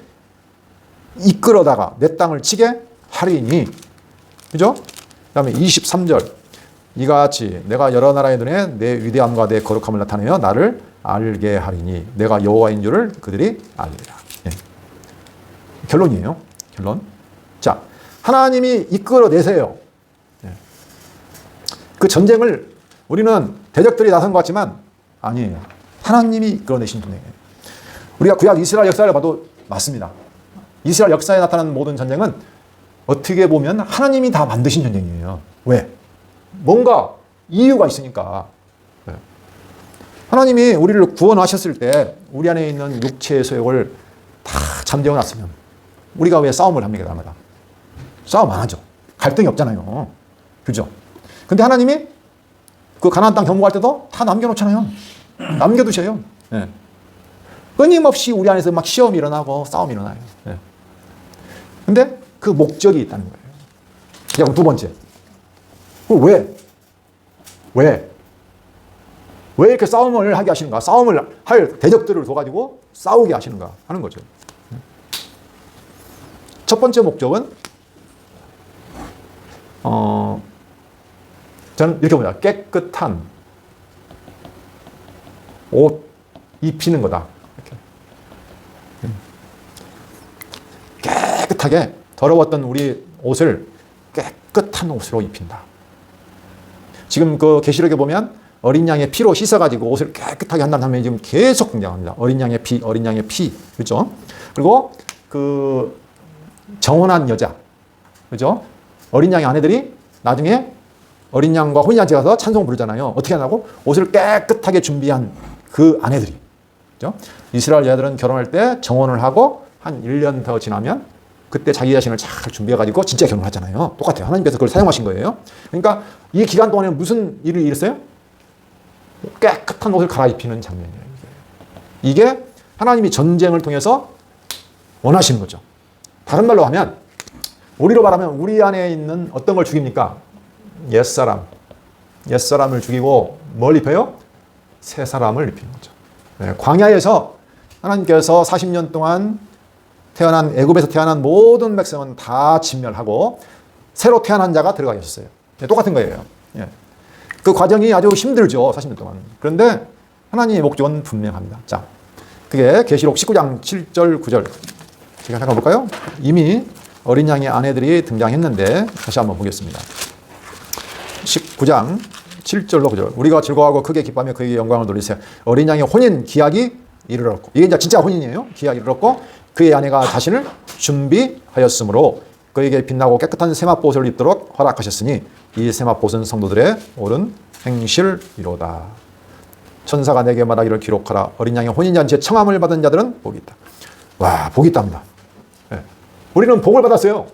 이끌어다가 내 땅을 치게 하리니. 그죠? 그 다음에 23절. 이같이 내가 여러 나라의 눈에 내 위대함과 내 거룩함을 나타내어 나를 알게 하리니. 내가 여호와인 줄을 그들이 알리라. 예. 결론이에요. 결론. 자, 하나님이 이끌어내세요. 그 전쟁을 우리는 대적들이 나선 것 같지만 아니에요. 하나님이 이끌어내신 분이에요. 우리가 구약 이스라엘 역사를 봐도 맞습니다. 이스라엘 역사에 나타난 모든 전쟁은 어떻게 보면 하나님이 다 만드신 전쟁이에요. 왜? 뭔가 이유가 있으니까. 하나님이 우리를 구원하셨을 때 우리 안에 있는 육체의 소욕을 다 잠재워 놨으면 우리가 왜 싸움을 합니까? 날마다. 싸움 안 하죠. 갈등이 없잖아요. 그죠? 근데 하나님이 그 가나안 땅 정복할 때도 다 남겨놓잖아요. 남겨두셔요. 네. 끊임없이 우리 안에서 막 시험이 일어나고 싸움이 일어나요. 네. 근데 그 목적이 있다는 거예요. 그럼 두 번째. 왜? 왜 이렇게 싸움을 하게 하시는가? 싸움을 할 대적들을 둬가지고 싸우게 하시는가? 하는 거죠. 첫 번째 목적은, 저는 이렇게 봅니다. 깨끗한 옷 입히는 거다. 이렇게. 깨끗하게 더러웠던 우리 옷을 깨끗한 옷으로 입힌다. 지금 그 계시록에 보면 어린 양의 피로 씻어가지고 옷을 깨끗하게 한다는 장면이 지금 계속 등장합니다. 어린 양의 피, 어린 양의 피. 그죠? 그리고 그 정혼한 여자. 그죠? 어린 양의 아내들이 나중에 어린 양과 혼인잔치에 가서 찬송을 부르잖아요. 어떻게 하냐고? 옷을 깨끗하게 준비한 그 아내들이. 그죠? 이스라엘 여자들은 결혼할 때 정혼을 하고 한 1년 더 지나면 그때 자기 자신을 잘 준비해가지고 진짜 결혼을 하잖아요. 똑같아요. 하나님께서 그걸 사용하신 거예요. 그러니까 이 기간 동안에 무슨 일을 일었어요? 깨끗한 옷을 갈아입히는 장면이에요. 이게 하나님이 전쟁을 통해서 원하시는 거죠. 다른 말로 하면, 우리로 말하면 우리 안에 있는 어떤 걸 죽입니까? 옛사람을 죽이고 뭘 입혀요? 새 사람을 입히는 거죠. 네, 광야에서 하나님께서 40년 동안 태어난, 애굽에서 태어난 모든 백성은 다 진멸하고 새로 태어난 자가 들어가셨어요. 네, 똑같은 거예요. 네. 그 과정이 아주 힘들죠. 40년 동안. 그런데 하나님의 목적은 분명합니다. 자, 그게 계시록 19장 7절 9절. 제가 잠깐 볼까요? 이미 어린 양의 아내들이 등장했는데 다시 한번 보겠습니다. 19장 7절로 9절. 우리가 즐거워하고 크게 기뻐하며 그에게 영광을 돌리세요. 어린 양의 혼인 기약이 이르렀고, 이게 이제 진짜 혼인이에요. 기약이 이르렀고 그의 아내가 자신을 준비하였으므로 그에게 빛나고 깨끗한 세마포옷을 입도록 허락하셨으니 이 세마포옷은 성도들의 옳은 행실이로다. 천사가 내게 말하기를 기록하라. 어린 양의 혼인잔치에 청함을 받은 자들은 복이 있다. 와, 복이 있답니다. 네. 우리는 복을 받았어요.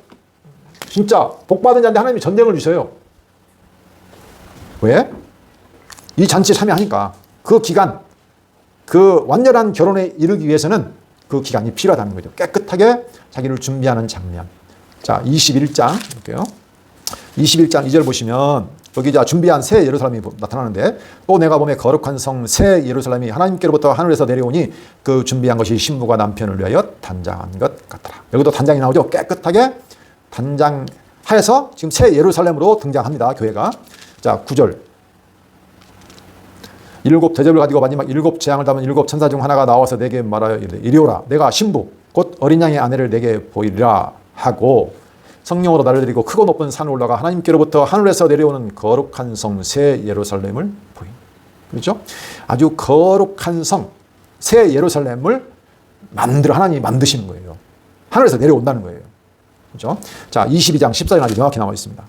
진짜 복 받은 자인데 하나님이 전쟁을 주셔요. 왜? 이 잔치에 참여하니까. 그 기간, 그 완전한 결혼에 이르기 위해서는 그 기간이 필요하다는 거죠. 깨끗하게 자기를 준비하는 장면. 자, 21장 볼게요. 21장 2절 보시면 여기 자 준비한 새 예루살렘이 나타나는데, 또 내가 보매 거룩한 성 새 예루살렘이 하나님께로부터 하늘에서 내려오니 그 준비한 것이 신부가 남편을 위하여 단장한 것 같더라. 여기도 단장이 나오죠. 깨끗하게 단장하여서 지금 새 예루살렘으로 등장합니다. 교회가. 자, 9절. 7 대접을 가지고 마지막 7 재앙을 담은 7 천사 중 하나가 나와서 내게 말하여 이리오라. 내가 신부 곧 어린 양의 아내를 내게 보이리라 하고 성령으로 나를 데리고 크고 높은 산을 올라가 하나님께로부터 하늘에서 내려오는 거룩한 성 새 예루살렘을 보인. 그렇죠? 아주 거룩한 성 새 예루살렘을 하나님이 만드시는 거예요. 하늘에서 내려온다는 거예요. 그렇죠? 자, 22장 14절 아주 명확히 나와 있습니다.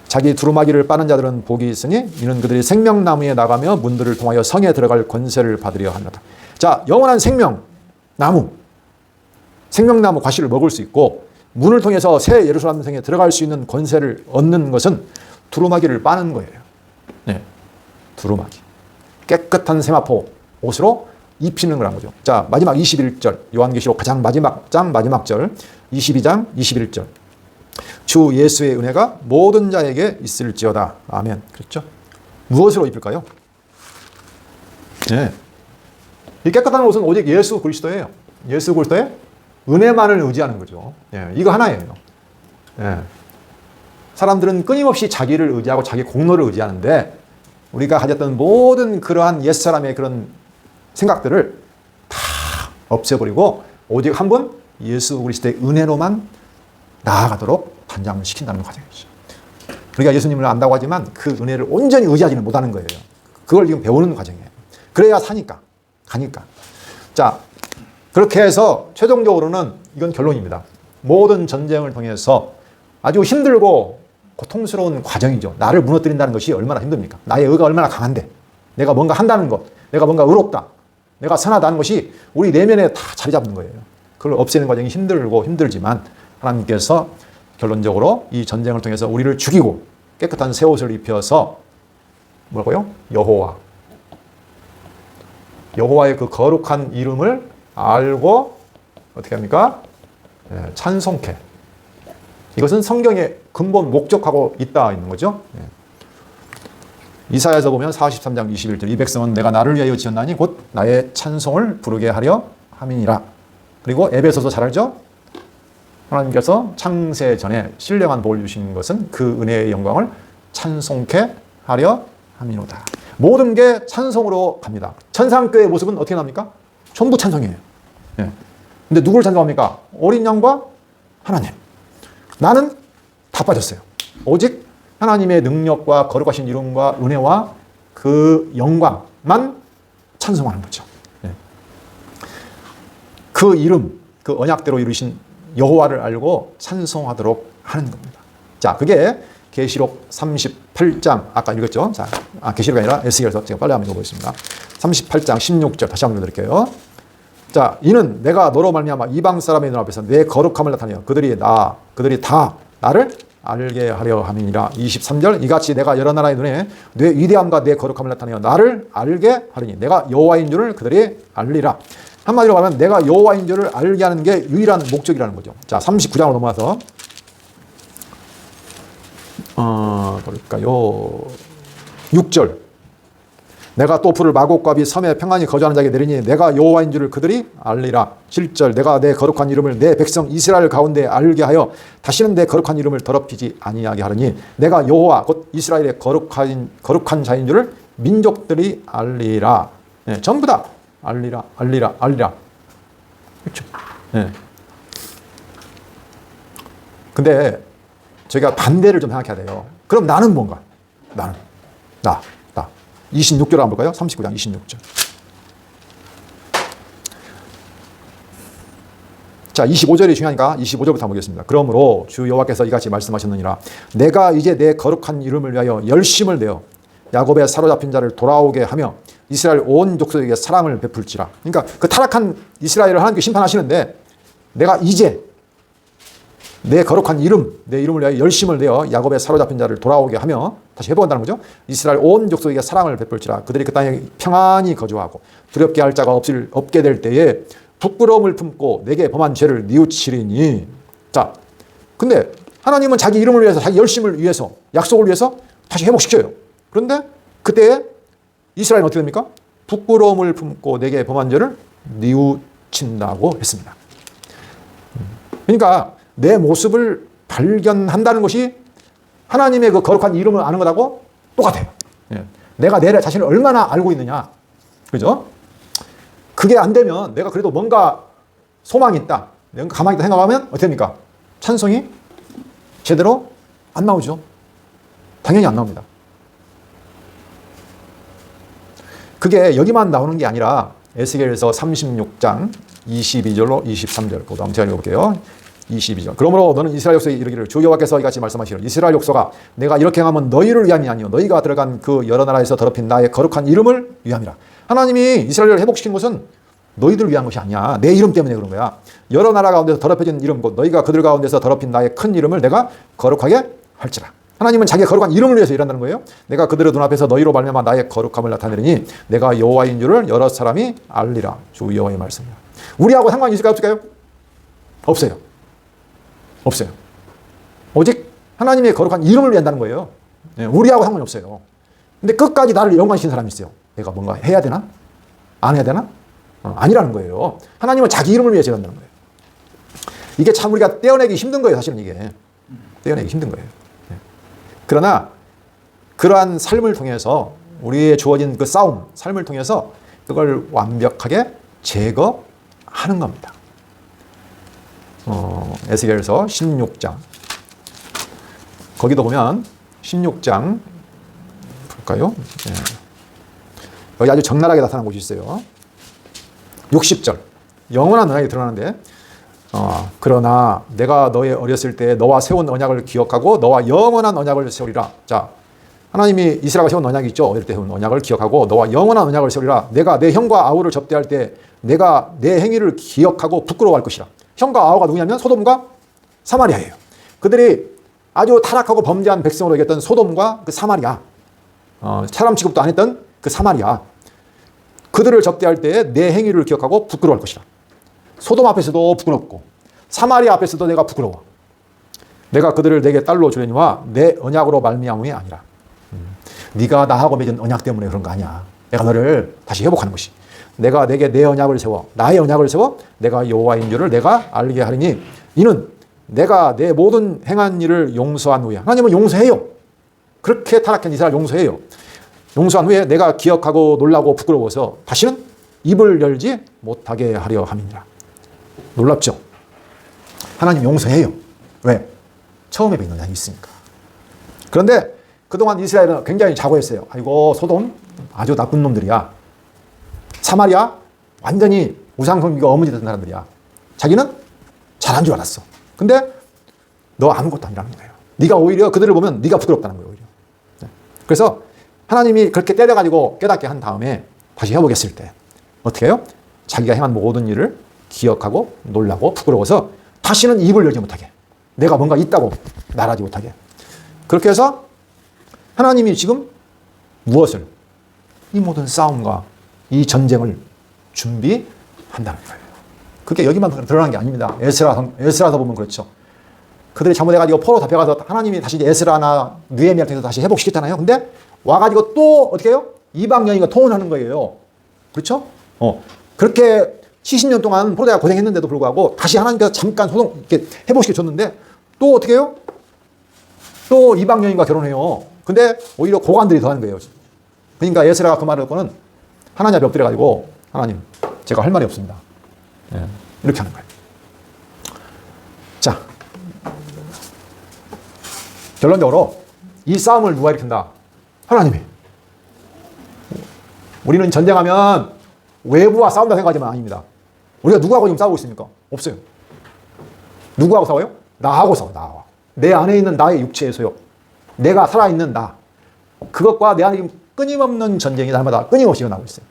자기 두루마기를 빠는 자들은 복이 있으니 이는 그들이 생명나무에 나가며 문들을 통하여 성에 들어갈 권세를 받으려 합니다. 자, 영원한 생명나무 과실을 먹을 수 있고 문을 통해서 새 예루살렘 성에 들어갈 수 있는 권세를 얻는 것은 두루마기를 빠는 거예요. 네, 두루마기. 깨끗한 세마포 옷으로 입히는 거란 거죠. 자, 마지막 21절. 요한계시록 가장 마지막 장 마지막 절. 22장 21절. 주 예수의 은혜가 모든 자에게 있을지어다. 아멘. 그렇죠? 무엇으로 입을까요? 네. 이 깨끗한 옷은 오직 예수 그리스도예요. 예수 그리스도의 은혜만을 의지하는 거죠. 예, 이거 하나예요. 예. 사람들은 끊임없이 자기를 의지하고 자기 공로를 의지하는데 우리가 가졌던 모든 그러한 옛사람의 그런 생각들을 다 없애버리고 오직 한 분 예수 그리스도의 은혜로만 나아가도록 단장을 시킨다는 과정이죠. 우리가 예수님을 안다고 하지만 그 은혜를 온전히 의지하지는 못하는 거예요. 그걸 지금 배우는 과정이에요. 그래야 사니까, 가니까. 자, 그렇게 해서 최종적으로는 이건 결론입니다. 모든 전쟁을 통해서 아주 힘들고 고통스러운 과정이죠. 나를 무너뜨린다는 것이 얼마나 힘듭니까? 나의 의가 얼마나 강한데, 내가 뭔가 한다는 것, 내가 뭔가 의롭다, 내가 선하다는 것이 우리 내면에 다 자리 잡는 거예요. 그걸 없애는 과정이 힘들고 힘들지만 하나님께서 결론적으로 이 전쟁을 통해서 우리를 죽이고 깨끗한 새 옷을 입혀서 뭐라고요? 여호와의 그 거룩한 이름을 알고 어떻게 합니까? 찬송케. 이것은 성경의 근본 목적하고 있다 있는 거죠. 이사야서 보면 43장 21절 이 백성은 내가 나를 위하여 지었나니 곧 나의 찬송을 부르게 하려 함이니라. 그리고 에베소서 잘 알죠? 하나님께서 창세 전에 신령한 복을 주신 것은 그 은혜의 영광을 찬송케 하려 함이로다. 모든 게 찬송으로 갑니다. 천상교회의 모습은 어떻게 납니까? 전부 찬송이에요. 근데 누구를 찬송합니까? 어린 양과 하나님. 나는 다 빠졌어요. 오직 하나님의 능력과 거룩하신 이름과 은혜와 그 영광만 찬송하는 거죠. 그 이름, 그 언약대로 이루신 여호와를 알고 찬송하도록 하는 겁니다. 자, 그게 계시록 38장 아까 읽었죠? 자, 계시록이 아니라 에스겔서 제가 빨리 한번 읽어보겠습니다. 38장 16절 다시 한번 읽어드릴게요. 자, 이는 내가 너로 말미암아 이방 사람의 눈 앞에서 내 거룩함을 나타내어 그들이 다 나를 알게 하려 함이니라. 23절 이같이 내가 여러 나라의 눈에 내 위대함과 내 거룩함을 나타내어 나를 알게 하리니 내가 여호와인 줄을 그들이 알리라. 한마디로 말하면 내가 여호와인 줄을 알게 하는 게 유일한 목적이라는 거죠. 자, 39장으로 넘어가서 볼까요? 6절 내가 또 불을 마곡과 빛 섬에 평안히 거주하는 자에게 내리니 내가 여호와인 줄을 그들이 알리라. 7절 내가 내 거룩한 이름을 내 백성 이스라엘 가운데 알게 하여 다시는 내 거룩한 이름을 더럽히지 아니하게 하리니 내가 여호와 곧 이스라엘의 거룩한 자인 줄을 민족들이 알리라. 전부 다 알리라. 그렇죠? 근데 저희가 반대를 좀 생각해야 돼요. 그럼 나는 뭔가? 나 26절 한번 볼까요? 39장 26절. 자, 25절이 중요하니까 25절부터 한번 보겠습니다. 그러므로 주 여호와께서 이같이 말씀하셨느니라. 내가 이제 내 거룩한 이름을 위하여 열심을 내어 야곱의 사로잡힌 자를 돌아오게 하며 이스라엘 온 족속에게 사랑을 베풀지라. 그러니까 그 타락한 이스라엘을 하나님께 심판하시는데 내가 이제 내 거룩한 이름, 내 이름을 위하여 열심을 내어 야곱의 사로잡힌 자를 돌아오게 하며 다시 회복한다는 거죠. 이스라엘 온 족속에게 사랑을 베풀지라. 그들이 그 땅에 평안히 거주하고 두렵게 할 자가 없게 될 때에 부끄러움을 품고 내게 범한 죄를 뉘우치리니. 자, 근데 하나님은 자기 이름을 위해서, 자기 열심을 위해서, 약속을 위해서 다시 회복시켜요. 그런데 그때 이스라엘은 어떻게 됩니까? 부끄러움을 품고 내게 범한 죄를 뉘우친다고 했습니다. 그러니까 내 모습을 발견한다는 것이 하나님의 그 거룩한 이름을 아는 것하고 똑같아요. 내가 내 자신을 얼마나 알고 있느냐. 그죠? 그게 안 되면 내가 그래도 뭔가 소망이 있다, 내가 가만히 있다 생각하면 어떻게 됩니까? 찬송이 제대로 안 나오죠. 당연히 안 나옵니다. 그게 여기만 나오는 게 아니라 에스겔서 36장 22절로 23절 그것도 한번 제가 읽어볼게요. 22절 그러므로 너는 이스라엘 족속에 이르기를 주 여호와께서 이같이 말씀하시기를 이스라엘 족속아 내가 이렇게 행하면 너희를 위함이 아니요 너희가 들어간 그 여러 나라에서 더럽힌 나의 거룩한 이름을 위함이라. 하나님이 이스라엘을 회복시킨 것은 너희들 위한 것이 아니야. 내 이름 때문에 그런 거야. 여러 나라 가운데서 더럽혀진 이름 곧 너희가 그들 가운데서 더럽힌 나의 큰 이름을 내가 거룩하게 할지라. 하나님은 자기의 거룩한 이름을 위해서 일한다는 거예요. 내가 그들의 눈앞에서 너희로 말미암아 나의 거룩함을 나타내리니 내가 여호와인 줄을 여러 사람이 알리라. 주 여호와의 말씀이야. 우리하고 상관이 있을까요? 없을까요? 없어요. 없어요. 오직 하나님의 거룩한 이름을 위한다는 거예요. 우리하고 상관이 없어요. 근데 끝까지 나를 연관시킨 사람이 있어요. 내가 뭔가 해야 되나? 안 해야 되나? 아니라는 거예요. 하나님은 자기 이름을 위해서 일한다는 거예요. 이게 참 우리가 떼어내기 힘든 거예요. 사실은 이게. 떼어내기 힘든 거예요. 그러나 그러한 삶을 통해서 우리의 주어진 그 싸움, 삶을 통해서 그걸 완벽하게 제거하는 겁니다. 에스겔서 16장. 거기도 보면 16장 볼까요? 네. 여기 아주 적나라하게 나타난 곳이 있어요. 60절. 영원한 언약이 드러나는데 그러나 내가 너의 어렸을 때 너와 세운 언약을 기억하고 너와 영원한 언약을 세우리라. 자, 하나님이 이스라엘과 세운 언약이 있죠. 어릴 때 세운 언약을 기억하고 너와 영원한 언약을 세우리라. 내가 내 형과 아우를 접대할 때 내가 내 행위를 기억하고 부끄러워할 것이라. 형과 아우가 누구냐면 소돔과 사마리아예요. 그들이 아주 타락하고 범죄한 백성으로 얘기했던 소돔과 그 사마리아, 사람 취급도 안 했던 그 사마리아, 그들을 접대할 때 내 행위를 기억하고 부끄러워할 것이라. 소돔 앞에서도 부끄럽고 사마리아 앞에서도 내가 부끄러워. 내가 그들을 내게 딸로 주려니와 내 언약으로 말미암음이 아니라. 네가 나하고 맺은 언약 때문에 그런 거 아니야. 내가 너를 다시 회복하는 것이. 내가 내게 내 언약을 세워, 나의 언약을 세워 내가 여호와인 줄을 내가 알게 하리니 이는 내가 내 모든 행한 일을 용서한 후에. 하나님은 용서해요. 그렇게 타락한 이스라엘 용서해요. 용서한 후에 내가 기억하고 놀라고 부끄러워서 다시는 입을 열지 못하게 하려 함이니라. 놀랍죠? 하나님 용서해요. 왜? 처음에 맺은 언약이 있으니까. 그런데 그동안 이스라엘은 굉장히 자고했어요. 아이고 소돔 아주 나쁜 놈들이야. 사마리아 완전히 우상숭배가 어머니 된 사람들이야. 자기는 잘한 줄 알았어. 근데 너 아무것도 아니라는 거예요. 네가 오히려 그들을 보면 네가 부끄럽다는 거예요. 오히려. 그래서 하나님이 그렇게 때려가지고 깨닫게 한 다음에 다시 회복했을 때 어떻게 해요? 자기가 행한 모든 일을 기억하고 놀라고 부끄러워서 다시는 입을 열지 못하게, 내가 뭔가 있다고 말하지 못하게. 그렇게 해서 하나님이 지금 무엇을? 이 모든 싸움과 이 전쟁을 준비한다는 거예요. 그게 여기만 드러난 게 아닙니다. 에스라서 보면 그렇죠. 그들이 잘못해가지고 포로 잡혀가서 하나님이 다시 에스라나 느헤미야를 통해서 다시 회복시켰잖아요. 근데 와가지고 또 어떻게 해요? 이방 여인과 통혼하는 거예요. 그렇죠? 그렇게 70년 동안 포로자가 고생했는데도 불구하고 다시 하나님께서 잠깐 이렇게 회복시켜줬는데 또 어떻게 해요? 또 이방 여인과 결혼해요. 근데 오히려 고관들이 더 하는 거예요. 그러니까 에스라가 그 말을 듣고는 하나님 앞에 엎드려가지고 하나님 제가 할 말이 없습니다. 네, 이렇게 하는 거예요. 자, 결론적으로 이 싸움을 누가 일으킨다? 하나님이. 우리는 전쟁하면 외부와 싸운다 생각하지만 아닙니다. 우리가 누구하고 지금 싸우고 있습니까? 없어요. 누구하고 싸워요? 나하고 싸워. 나와. 내 안에 있는 나의 육체에서요. 내가 살아있는 나. 그것과 내 안에 끊임없는 전쟁이 날마다 끊임없이 일어나고 있어요.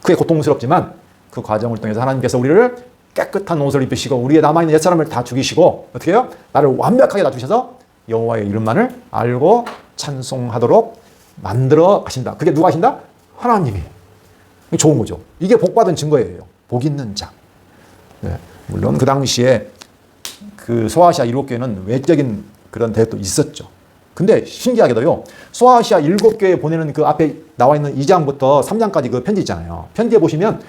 그게 고통스럽지만 그 과정을 통해서 하나님께서 우리를 깨끗한 옷을 입히시고 우리의 남아있는 옛사람을 다 죽이시고 어떻게 해요? 나를 완벽하게 낮추셔서 여호와의 이름만을 알고 찬송하도록 만들어 가신다. 그게 누가 하신다? 하나님이. 좋은 거죠. 이게 복받은 증거예요. 복 있는 자. 네. 물론 그 당시에 그 소아시아 7교회는 외적인 그런 대역도 있었죠. 근데 신기하게도요, 소아시아 7교회에 보내는 그 앞에 나와 있는 2장부터 3장까지 그 편지 있잖아요. 편지에 보시면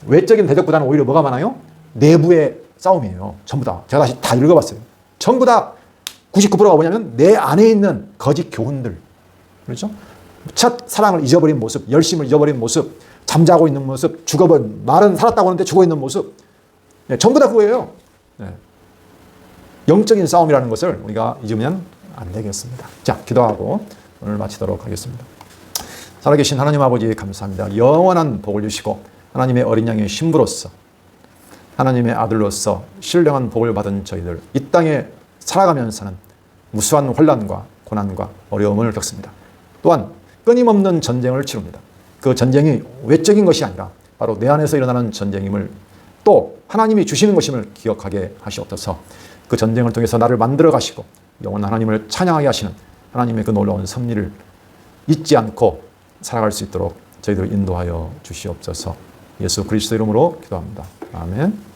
외적인 대적보다는 오히려 뭐가 많아요? 내부의 싸움이에요. 전부 다. 제가 다시 다 읽어봤어요. 전부 다 99%가 뭐냐면 내 안에 있는 거짓 교훈들. 그렇죠? 첫 사랑을 잊어버린 모습, 열심을 잊어버린 모습, 잠자고 있는 모습, 죽어버린, 말은 살았다고 하는데 죽어있는 모습. 네, 전부 다 그거예요. 네. 영적인 싸움이라는 것을 우리가 잊으면 안 되겠습니다. 자, 기도하고 오늘 마치도록 하겠습니다. 살아계신 하나님 아버지 감사합니다. 영원한 복을 주시고 하나님의 어린 양의 신부로서 하나님의 아들로서 신령한 복을 받은 저희들 이 땅에 살아가면서는 무수한 혼란과 고난과 어려움을 겪습니다. 또한 끊임없는 전쟁을 치릅니다. 그 전쟁이 외적인 것이 아니라 바로 내 안에서 일어나는 전쟁임을 또 하나님이 주시는 것임을 기억하게 하시옵소서. 그 전쟁을 통해서 나를 만들어 가시고 영원한 하나님을 찬양하게 하시는 하나님의 그 놀라운 섭리를 잊지 않고 살아갈 수 있도록 저희들을 인도하여 주시옵소서. 예수 그리스도 이름으로 기도합니다. 아멘.